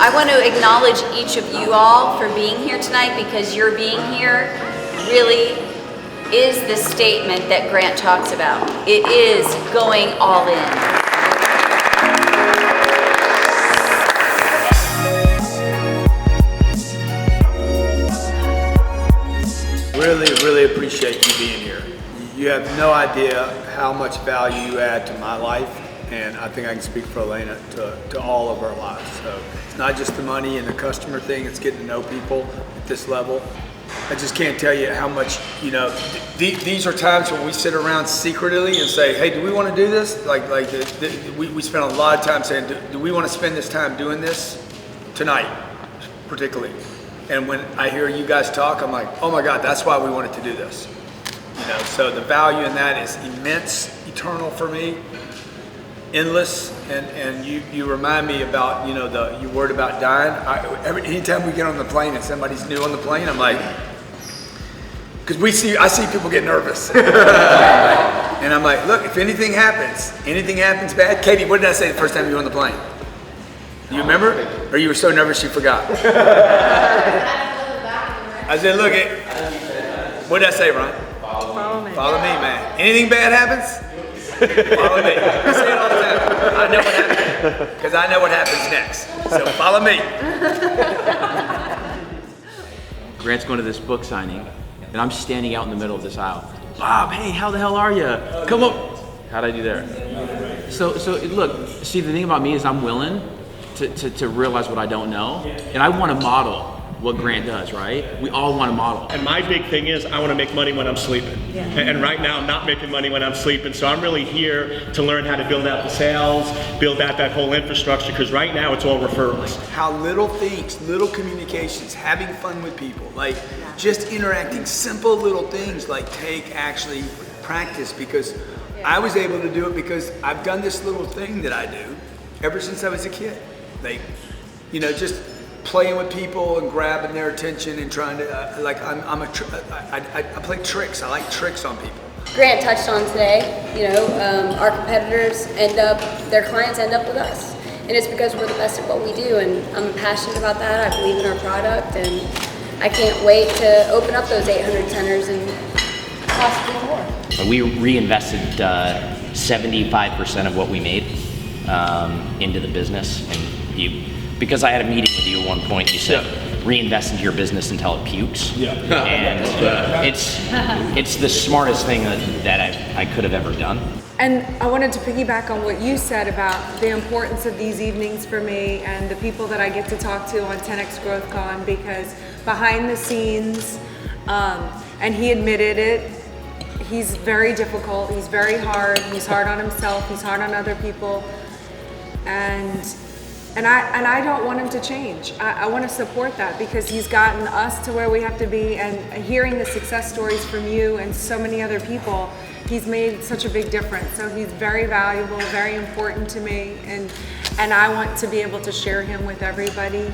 I want to acknowledge each of you all for being here tonight, because your being here really is the statement that Grant talks about. It is going all in. Really appreciate you being here. You have no idea how much value you add to my life, and I think I can speak for Elena to all of our lives. So it's not just the money and the customer thing, it's getting to know people at this level. I just can't tell you how much, these are times when we sit around secretly and say, hey, do we want to do this? We spend a lot of time saying, do we want to spend this time doing this tonight, particularly? And when I hear you guys talk, I'm like, oh my God, that's why we wanted to do this. So the value in that is immense, eternal for me, endless. And you remind me about, your word about dying. Anytime we get on the plane and somebody's new on the plane, I'm like, because I see people get nervous. And I'm like, look, if anything happens bad. Katie, what did I say the first time you were on the plane? Do you remember? Or you were so nervous you forgot? I said, look, what did I say, Ron? Follow me. Follow me, man. Anything bad happens? Follow me. I say it all the time. I know what happens, because I know what happens next. So follow me. Grant's going to this book signing, and I'm standing out in the middle of this aisle. Bob, hey, how the hell are you? Come up. How'd I do there? So look, see, the thing about me is I'm willing to realize what I don't know, and I want to model what Grant does, right? We all want to model. And my big thing is I want to make money when I'm sleeping. Yeah. And right now I'm not making money when I'm sleeping, so I'm really here to learn how to build out the sales, build out that whole infrastructure, because right now it's all referrals. How little things, little communications, having fun with people, just interacting, simple little things take actually practice, because I was able to do it because I've done this little thing that I do ever since I was a kid. Just playing with people and grabbing their attention and trying to, I play tricks. I like tricks on people. Grant touched on today, our competitors their clients end up with us. And it's because we're the best at what we do, and I'm passionate about that. I believe in our product, and I can't wait to open up those 800 centers and possibly more. We reinvested 75% of what we made into the business, and because I had a meeting with you at one point, you said reinvest into your business until it pukes. Yeah. And it's the smartest thing that I could have ever done. And I wanted to piggyback on what you said about the importance of these evenings for me and the people that I get to talk to on 10X Growth Con, because behind the scenes, and he admitted it, he's very difficult, he's very hard, he's hard on himself, he's hard on other people, and I don't want him to change. I want to support that, because he's gotten us to where we have to be, and hearing the success stories from you and so many other people, he's made such a big difference. So he's very valuable, very important to me, and I want to be able to share him with everybody.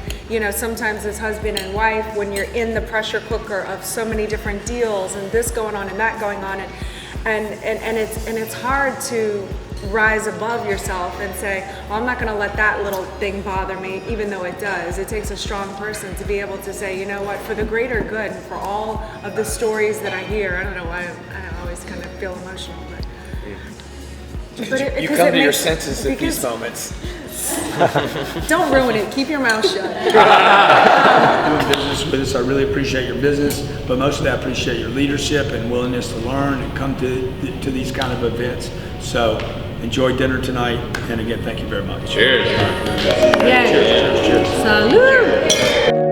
Sometimes as husband and wife, when you're in the pressure cooker of so many different deals and this going on and that going on, and it's hard to rise above yourself and say, well, I'm not going to let that little thing bother me, even though it does. It takes a strong person to be able to say, you know what, for the greater good, and for all of the stories that I hear. I don't know why I always kind of feel emotional, but you come to your senses at these moments. Don't ruin it. Keep your mouth shut. Doing business with us, I really appreciate your business, but mostly I appreciate your leadership and willingness to learn and come to these kind of events. So enjoy dinner tonight, and again, thank you very much. Cheers. Yay. Cheers. Salud.